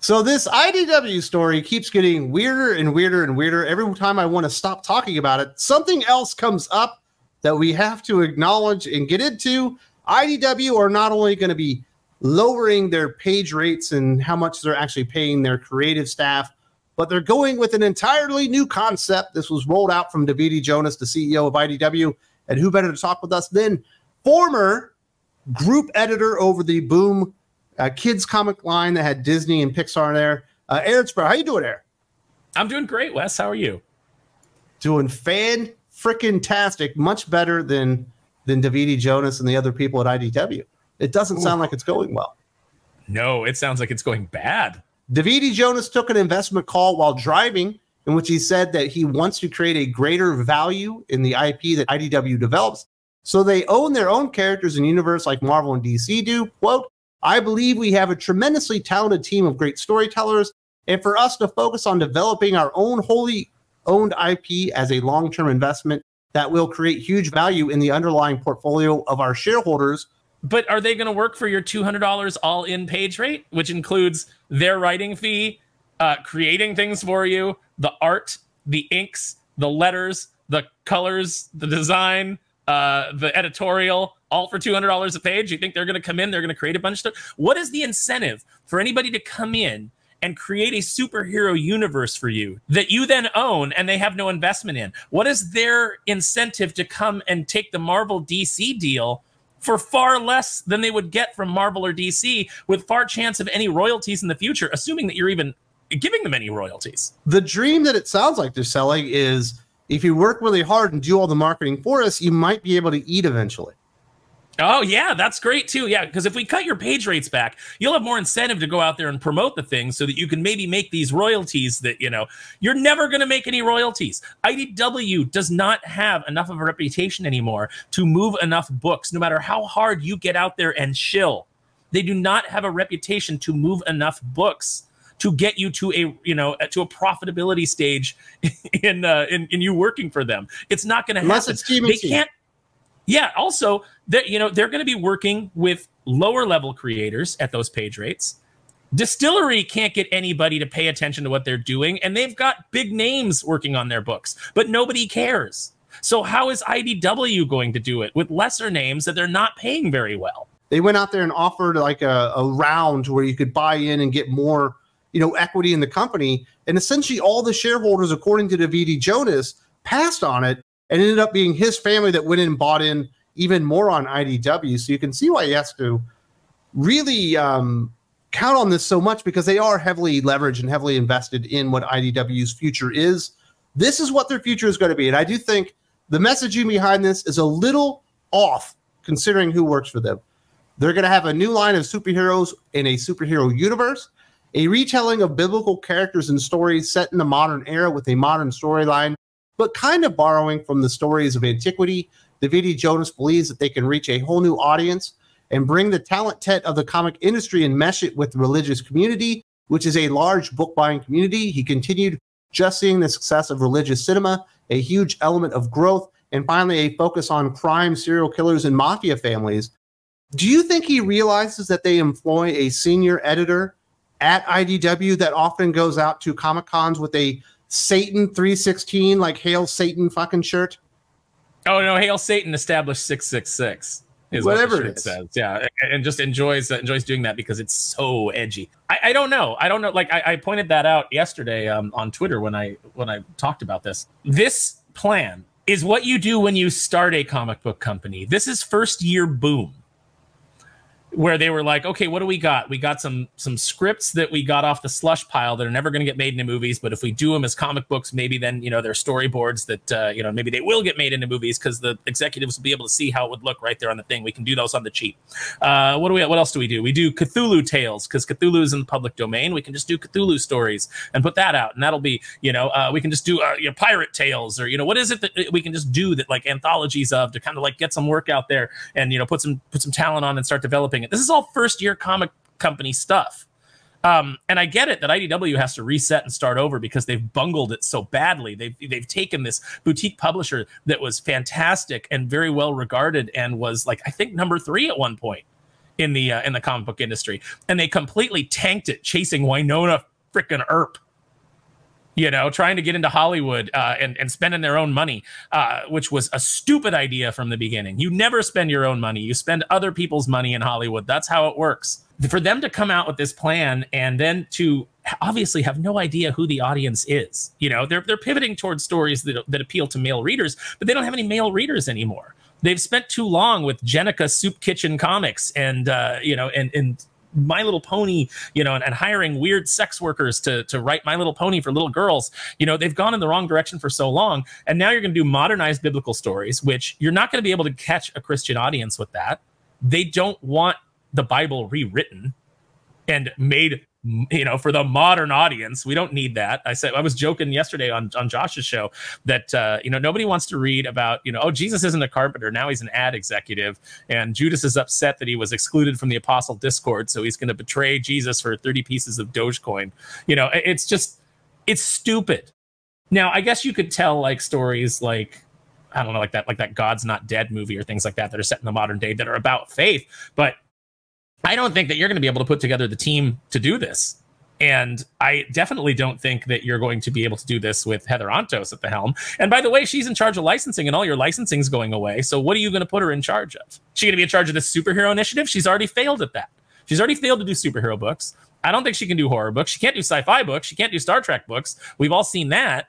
So this IDW story keeps getting weirder and weirder and weirder. Every time I want to stop talking about it, something else comes up that we have to acknowledge and get into. IDW are not only going to be lowering their page rates and how much they're actually paying their creative staff, but they're going with an entirely new concept. This was rolled out from Davidi Jonas, the CEO of IDW, and who better to talk with us than former group editor over the Boom kids comic line that had Disney and Pixar there. Aaron Sparrow, how you doing, Aaron? I'm doing great, Wes. How are you? Doing fan-frickin-tastic, much better than Davidi Jonas and the other people at IDW. It doesn't sound like it's going well. No, it sounds like it's going bad. Davidi Jonas took an investment call while driving, in which he said that he wants to create a greater value in the IP that IDW develops, so they own their own characters and universe like Marvel and DC do. Quote, I believe we have a tremendously talented team of great storytellers, and for us to focus on developing our own wholly owned IP as a long-term investment that will create huge value in the underlying portfolio of our shareholders. But are they going to work for your $200 all-in page rate, which includes their writing fee, creating things for you, the art, the inks, the letters, the colors, the design, the editorial, all for $200 a page? You think they're going to come in, they're going to create a bunch of stuff? What is the incentive for anybody to come in and create a superhero universe for you that you then own and they have no investment in? What is their incentive to come and take the Marvel DC deal for far less than they would get from Marvel or DC, with far chance of any royalties in the future, assuming that you're even giving them any royalties? The dream that it sounds like they're selling is, if you work really hard and do all the marketing for us, you might be able to eat eventually. Oh, yeah, that's great, too. Yeah, because if we cut your page rates back, you'll have more incentive to go out there and promote the thing so that you can maybe make these royalties that, you know, you're never going to make any royalties. IDW does not have enough of a reputation anymore to move enough books, no matter how hard you get out there and shill. They do not have a reputation to move enough books to get you to a, you know, to a profitability stage in you working for them. It's not going to happen. It's TMNT. They can't. Yeah. Also, that, you know, they're going to be working with lower level creators at those page rates. Distillery can't get anybody to pay attention to what they're doing, and they've got big names working on their books, but nobody cares. So how is IDW going to do it with lesser names that they're not paying very well? They went out there and offered like a round where you could buy in and get more, you know, equity in the company. And essentially all the shareholders, according to Davidi Jonas, passed on it, and ended up being his family that went in and bought in even more on IDW. So you can see why he has to really count on this so much, because they are heavily leveraged and heavily invested in what IDW's future is. This is what their future is going to be. And I do think the messaging behind this is a little off, considering who works for them. They're going to have a new line of superheroes in a superhero universe, a retelling of biblical characters and stories set in the modern era with a modern storyline, but kind of borrowing from the stories of antiquity. Davidi Jonas believes that they can reach a whole new audience and bring the talent tent of the comic industry and mesh it with the religious community, which is a large book buying community. He continued, just seeing the success of religious cinema, a huge element of growth, and finally a focus on crime, serial killers, and mafia families. Do you think he realizes that they employ a senior editor at IDW that often goes out to Comic Cons with a Satan 316, like Hail Satan fucking shirt? Oh, no, Hail Satan established 666 is whatever what the shirt says. Yeah, and just enjoys doing that because it's so edgy. I don't know. Like I pointed that out yesterday on Twitter when I talked about this. This plan is what you do when you start a comic book company. This is first year Boom, where they were like, okay, what do we got? We got some scripts that we got off the slush pile that are never going to get made into movies, but if we do them as comic books, maybe then, you know, they're storyboards that, you know, maybe they will get made into movies because the executives will be able to see how it would look right there on the thing. We can do those on the cheap. What else do we do? We do Cthulhu tales because Cthulhu is in the public domain. We can just do Cthulhu stories and put that out, and that'll be, you know, we can just do you know, pirate tales, or, you know, what is it that we can just do that, like anthologies of, to kind of like get some work out there and, you know, put some talent on and start developing it. This is all first year comic company stuff. And I get it that IDW has to reset and start over because they've bungled it so badly. They've taken this boutique publisher that was fantastic and very well regarded and was, like, I think #3 at one point in the comic book industry, and they completely tanked it, chasing Winona frickin' Earp. You know, trying to get into Hollywood and spending their own money, which was a stupid idea from the beginning. You never spend your own money. You spend other people's money in Hollywood. That's how it works. For them to come out with this plan and then to obviously have no idea who the audience is. You know, they're pivoting towards stories that appeal to male readers, but they don't have any male readers anymore. They've spent too long with Jenica Soup Kitchen Comics and, you know, and My Little Pony, you know, and hiring weird sex workers to write My Little Pony for little girls. You know, they've gone in the wrong direction for so long. And now you're going to do modernized biblical stories, which you're not going to be able to catch a Christian audience with that. They don't want the Bible rewritten and made, you know, for the modern audience. We don't need that. I was joking yesterday on Josh's show that, you know, nobody wants to read about, you know, oh, Jesus isn't a carpenter. Now he's an ad executive. And Judas is upset that he was excluded from the apostle discord. So he's going to betray Jesus for 30 pieces of Dogecoin. You know, it's just, it's stupid. Now, I guess you could tell like stories like, I don't know, like that God's Not Dead movie or things like that are set in the modern day that are about faith. But I don't think that you're going to be able to put together the team to do this. And I definitely don't think that you're going to be able to do this with Heather Antos at the helm. And by the way, she's in charge of licensing, and all your licensing's going away. So what are you going to put her in charge of? She's going to be in charge of this superhero initiative? She's already failed at that. She's already failed to do superhero books. I don't think she can do horror books. She can't do sci-fi books. She can't do Star Trek books. We've all seen that.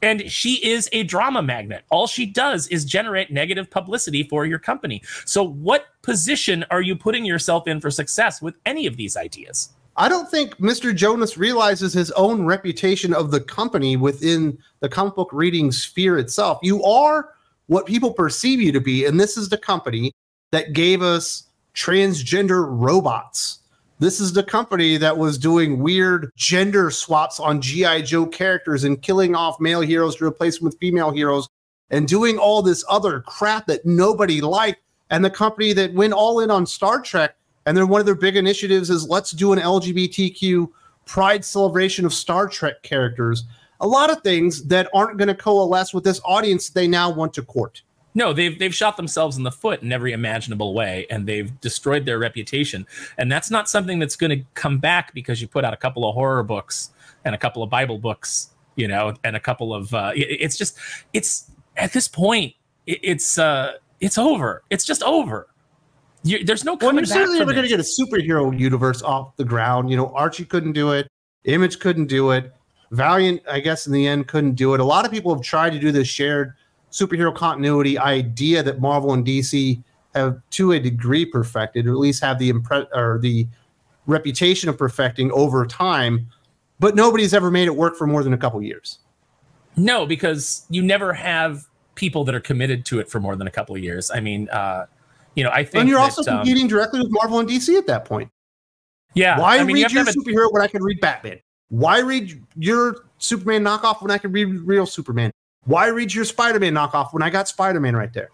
And she is a drama magnet. All she does is generate negative publicity for your company. So what position are you putting yourself in for success with any of these ideas? I don't think Mr. Jonas realizes his own reputation of the company within the comic book reading sphere itself. You are what people perceive you to be, and this is the company that gave us transgender robots. This is the company that was doing weird gender swaps on G.I. Joe characters and killing off male heroes to replace them with female heroes and doing all this other crap that nobody liked. And the company that went all in on Star Trek, and then one of their big initiatives is let's do an LGBTQ pride celebration of Star Trek characters. A lot of things that aren't going to coalesce with this audience they now want to court. No, they've shot themselves in the foot in every imaginable way, and they've destroyed their reputation. And that's not something that's going to come back because you put out a couple of horror books and a couple of Bible books, you know, and a couple of it's just, it's at this point it's over. It's just over. There's no coming back. Certainly never going to get a superhero universe off the ground. You know, Archie couldn't do it. Image couldn't do it. Valiant, I guess, in the end, couldn't do it. A lot of people have tried to do this shared superhero continuity idea that Marvel and DC have to a degree perfected, or at least have the reputation of perfecting over time, but nobody's ever made it work for more than a couple years. No, because you never have people that are committed to it for more than a couple of years. I mean, you know, I think, and you're also competing directly with Marvel and DC at that point. Yeah, why read your superhero when I can read Batman? Why read your Superman knockoff when I can read real Superman? Why read your Spider-Man knockoff when I got Spider-Man right there?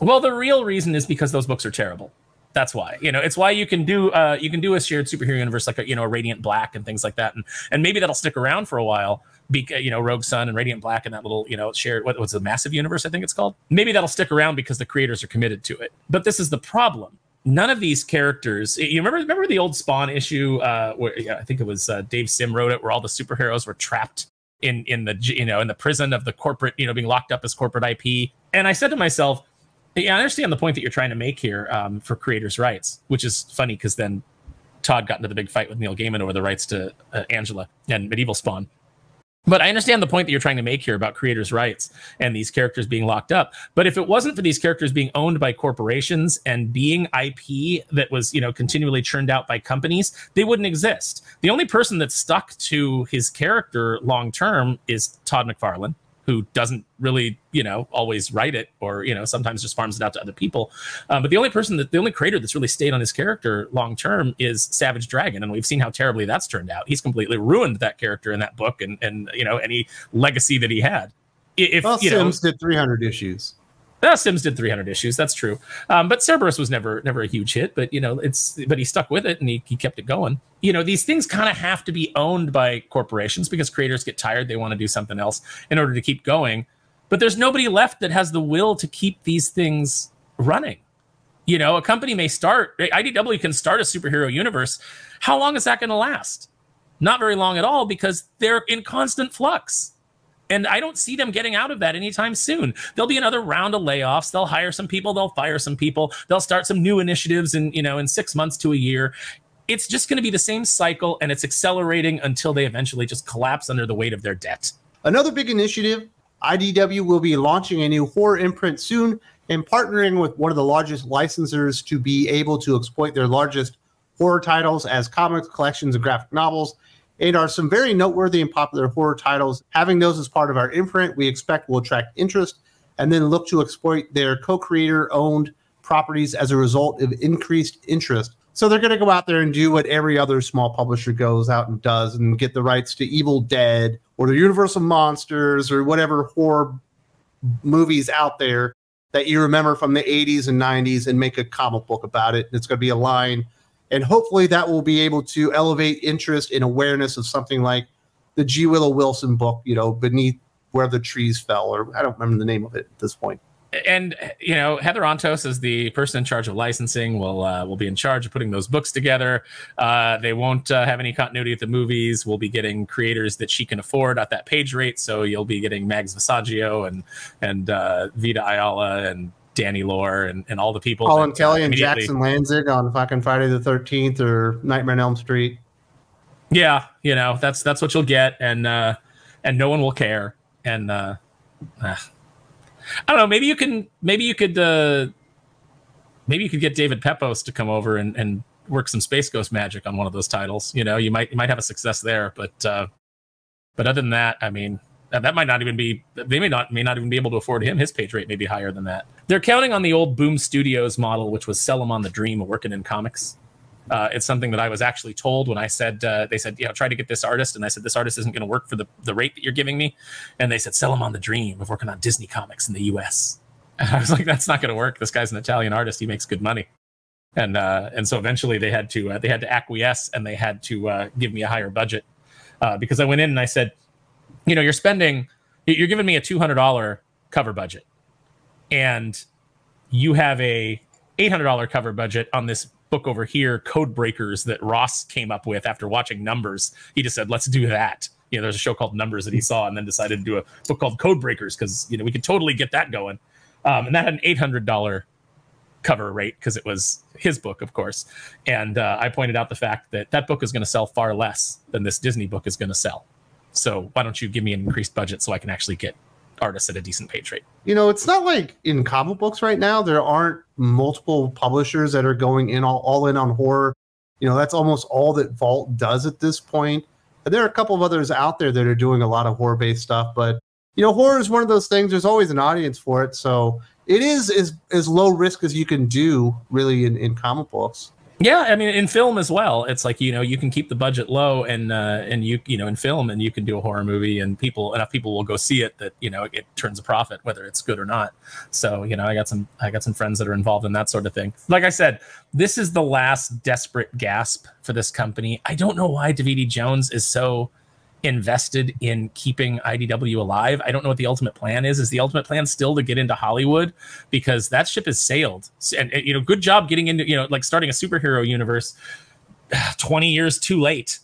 Well, the real reason is because those books are terrible. That's why. You know, it's why you can do a shared superhero universe like a Radiant Black and things like that, and maybe that'll stick around for a while. You know, Rogue Sun and Radiant Black and that little, you know, shared what's the massive universe, I think it's called. Maybe that'll stick around because the creators are committed to it. But this is the problem. None of these characters. You remember the old Spawn issue where I think it was Dave Sim wrote it, where all the superheroes were trapped in the prison of the corporate, you know, being locked up as corporate IP. And I said to myself, yeah, I understand the point that you're trying to make here for creators' rights, which is funny because then Todd got into the big fight with Neil Gaiman over the rights to Angela and Medieval Spawn. But I understand the point that you're trying to make here about creators' rights and these characters being locked up. But if it wasn't for these characters being owned by corporations and being IP that was, you know, continually churned out by companies, they wouldn't exist. The only person that's stuck to his character long term is Todd McFarlane, who doesn't really, you know, always write it, or, you know, sometimes just farms it out to other people. But the only creator that's really stayed on his character long term is Savage Dragon, and we've seen how terribly that's turned out. He's completely ruined that character in that book, and you know, any legacy that he had. Sims did 300 issues. Sims did 300 issues. That's true. But Cerberus was never a huge hit. But you know, but he stuck with it and he kept it going. You know, these things kind of have to be owned by corporations because creators get tired. They want to do something else in order to keep going. But there's nobody left that has the will to keep these things running. You know, a company may start, IDW can start a superhero universe. How long is that going to last? Not very long at all, because they're in constant flux. And I don't see them getting out of that anytime soon. There'll be another round of layoffs. They'll hire some people. They'll fire some people. They'll start some new initiatives in 6 months to a year. It's just going to be the same cycle, and it's accelerating until they eventually just collapse under the weight of their debt. Another big initiative, IDW will be launching a new horror imprint soon and partnering with one of the largest licensors to be able to exploit their largest horror titles as comics, collections, and graphic novels. And are some very noteworthy and popular horror titles. Having those as part of our imprint, we expect will attract interest and then look to exploit their co-creator-owned properties as a result of increased interest. So they're going to go out there and do what every other small publisher goes out and does and get the rights to Evil Dead or the Universal Monsters or whatever horror movies out there that you remember from the 80s and 90s and make a comic book about it. It's going to be a line. And hopefully that will be able to elevate interest and awareness of something like the G. Willow Wilson book, Beneath Where the Trees Fell, or I don't remember the name of it at this point. And, Heather Ontos, as the person in charge of licensing, will be in charge of putting those books together. They won't have any continuity at the movies. We'll be getting creators that she can afford at that page rate. So you'll be getting Mags Visaggio and Vita Ayala and Danny Lore and all the people. Colin Kelly and Jackson Lanzig on fucking Friday the 13th or Nightmare on Elm Street. Yeah, that's what you'll get, and no one will care. And I don't know. Maybe you could get David Pepos to come over and work some Space Ghost magic on one of those titles. You might have a success there, but other than that, I mean, that might not even be. They may not even be able to afford him. His page rate may be higher than that. They're counting on the old Boom Studios model, which was sell them on the dream of working in comics. It's something that I was actually told when I said, they said, try to get this artist. And I said, this artist isn't going to work for the rate that you're giving me. And they said, sell him on the dream of working on Disney comics in the US. And I was like, that's not going to work. This guy's an Italian artist. He makes good money. And so eventually they had to acquiesce, and they had to give me a higher budget because I went in and I said, you're giving me a $200 cover budget, and you have a $800 cover budget on this book over here, Code Breakers, that Ross came up with after watching Numbers. He just said, let's do that. There's a show called Numbers that he saw, and then decided to do a book called Code Breakers because, we could totally get that going. And that had an $800 cover rate because it was his book, of course. And I pointed out the fact that book is going to sell far less than this Disney book is going to sell. So why don't you give me an increased budget so I can actually get artists at a decent page rate? It's not like in comic books right now, there aren't multiple publishers that are going in all in on horror. That's almost all that Vault does at this point. And there are a couple of others out there that are doing a lot of horror-based stuff. But, horror is one of those things. There's always an audience for it. So it is as low risk as you can do, really, in comic books. Yeah, I mean, in film as well, it's like, you can keep the budget low and in film, and you can do a horror movie, and enough people will go see it that, it turns a profit, whether it's good or not. So, I got some friends that are involved in that sort of thing. Like I said, this is the last desperate gasp for this company. I don't know why Davidi Jones is so invested in keeping IDW alive. I don't know what the ultimate plan is. Is the ultimate plan still to get into Hollywood? Because that ship has sailed. And good job getting into, like starting a superhero universe 20 years too late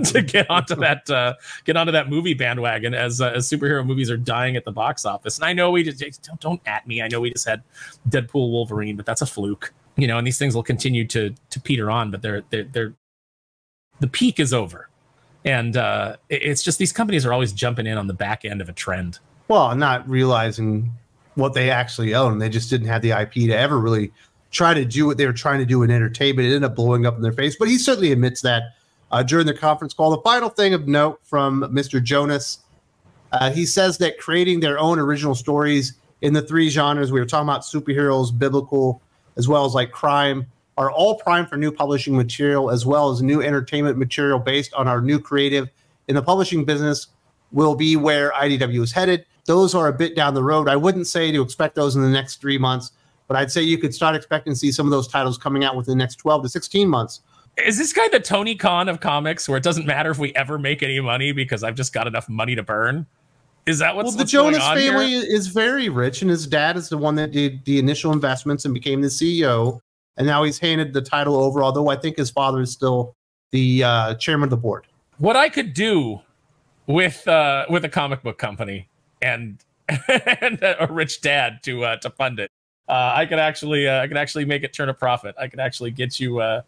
to get onto that movie bandwagon as superhero movies are dying at the box office. And I know we just don't at me. I know we just had Deadpool Wolverine, but that's a fluke. And these things will continue to peter on, but they're the peak is over. And it's just these companies are always jumping in on the back end of a trend. Well, not realizing what they actually own. They just didn't have the IP to ever really try to do what they were trying to do in entertainment. It ended up blowing up in their face. But he certainly admits that during the conference call. The final thing of note from Mr. Jonas, he says that creating their own original stories in the three genres, we were talking about superheroes, biblical, as well as like crime, are all primed for new publishing material, as well as new entertainment material based on our new creative in the publishing business will be where IDW is headed. Those are a bit down the road. I wouldn't say to expect those in the next 3 months, but I'd say you could start expecting to see some of those titles coming out within the next 12 to 16 months. Is this guy the Tony Khan of comics, where it doesn't matter if we ever make any money because I've just got enough money to burn? Is that what's, well, the what's going Jonas on family here? is very rich, and his dad is the one that did the initial investments and became the CEO. And now he's handed the title over, although I think his father is still the chairman of the board. What I could do with a comic book company and and a rich dad to fund it, I could actually make it turn a profit. I could actually get you to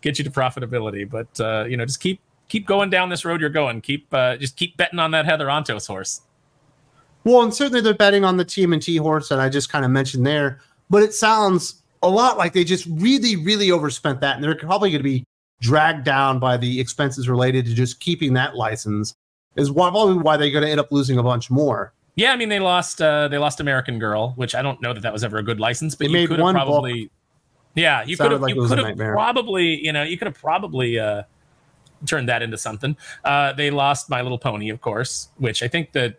profitability. But just keep going down this road you're going. Just keep betting on that Heather Ontos horse. Well, and certainly they're betting on the TMNT horse that I just kind of mentioned there. But it sounds a lot like they just really, really overspent that, and they're probably going to be dragged down by the expenses related to just keeping that license. Is probably why they're going to end up losing a bunch more. Yeah, I mean they lost American Girl, which I don't know that was ever a good license, but you could have probably book. Yeah, you could have probably turned that into something. They lost My Little Pony, of course, which I think the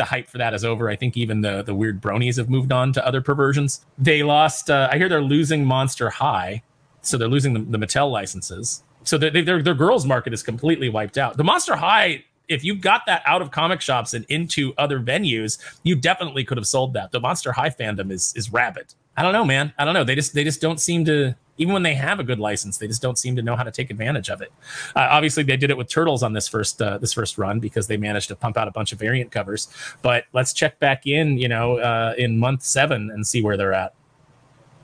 hype for that is over. I think even the weird bronies have moved on to other perversions. They lost. I hear they're losing Monster High, so they're losing the Mattel licenses. So their girls market is completely wiped out. The Monster High, if you got that out of comic shops and into other venues, you definitely could have sold that. The Monster High fandom is rabid. I don't know, man. I don't know. They just don't seem to. Even when they have a good license, they just don't seem to know how to take advantage of it. Obviously, they did it with Turtles on this first run because they managed to pump out a bunch of variant covers. But let's check back in, in month 7 and see where they're at.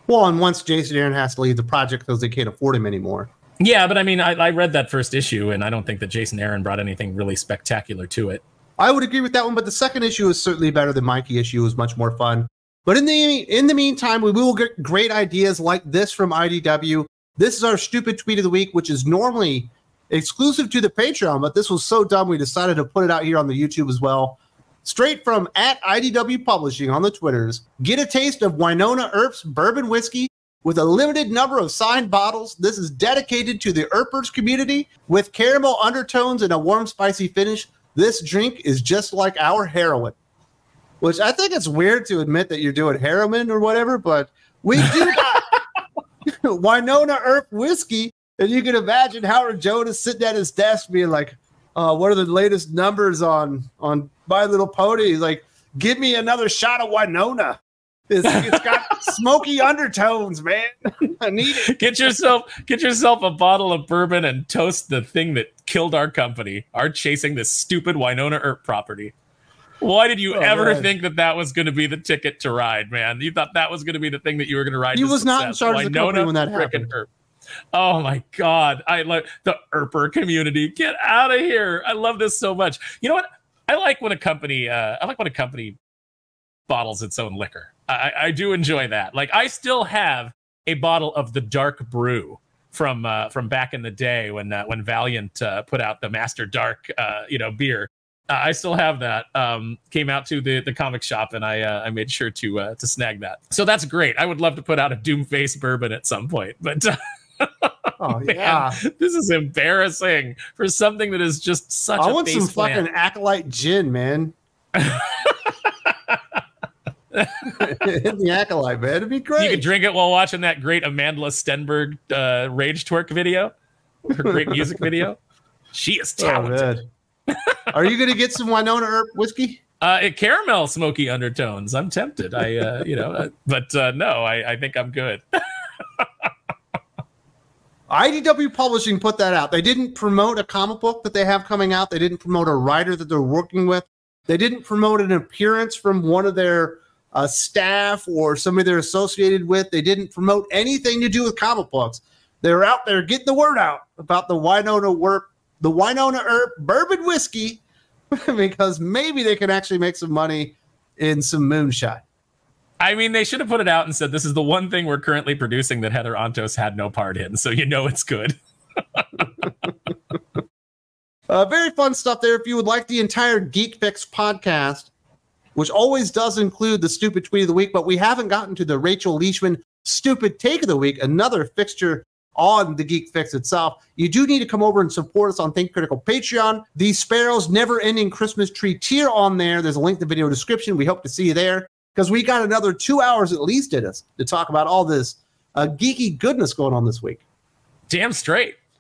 Well, and once Jason Aaron has to leave the project because they can't afford him anymore. Yeah, but I mean, I read that first issue, and I don't think that Jason Aaron brought anything really spectacular to it. I would agree with that one, but the second issue is certainly better. The Mikey issue is much more fun. But in the meantime, we will get great ideas like this from IDW. This is our stupid tweet of the week, which is normally exclusive to the Patreon, but this was so dumb we decided to put it out here on the YouTube as well. Straight from @IDW Publishing on the Twitters. Get a taste of Winona Earp's bourbon whiskey with a limited number of signed bottles. This is dedicated to the Earpers community with caramel undertones and a warm, spicy finish. This drink is just like our heroin. Which I think it's weird to admit that you're doing heroin or whatever, but we do got Winona Earp whiskey, and you can imagine Howard Jonas sitting at his desk being like, what are the latest numbers on My Little Pony? He's like, give me another shot of Winona. It's got smoky undertones, man. I need it. Get yourself a bottle of bourbon and toast the thing that killed our company, our chasing this stupid Winona Earp property. Why did you ever think that was going to be the ticket to ride, man? You thought that was going to be the thing that you were going to ride. He was not in charge of the company when that happened. Earp. Oh my God. I like the Earper community. Get out of here. I love this so much. You know what? I like when a company bottles its own liquor. I do enjoy that. Like I still have a bottle of the Dark Brew from back in the day when Valiant put out the Master Dark beer. I still have that. Came out to the comic shop, and I made sure to snag that. So that's great. I would love to put out a Doomface bourbon at some point, but oh yeah, man, this is embarrassing for something that is just such. I want some fucking Acolyte gin, man. The Acolyte, man, it'd be great. You could drink it while watching that great Amanda Stenberg rage twerk video, her great music video. She is talented. Oh, are you going to get some Winona Earp whiskey? Caramel smoky undertones. I'm tempted. But no, I think I'm good. IDW Publishing put that out. They didn't promote a comic book that they have coming out. They didn't promote a writer that they're working with. They didn't promote an appearance from one of their staff or somebody they're associated with. They didn't promote anything to do with comic books. They're out there getting the word out about the Winona Earp bourbon whiskey because maybe they can actually make some money in some moonshine. I mean, they should have put it out and said, this is the one thing we're currently producing that Heather Ontos had no part in. So it's good. Very fun stuff there. If you would like the entire Geek Fix podcast, which always does include the stupid tweet of the week, but we haven't gotten to the Rachel Leishman stupid take of the week, another fixture on the Geek Fix itself, you do need to come over and support us on Think Critical Patreon. The Sparrow's never-ending Christmas tree tier on there. There's a link in the video description. We hope to see you there because we got another 2 hours at least in us to talk about all this geeky goodness going on this week. Damn straight.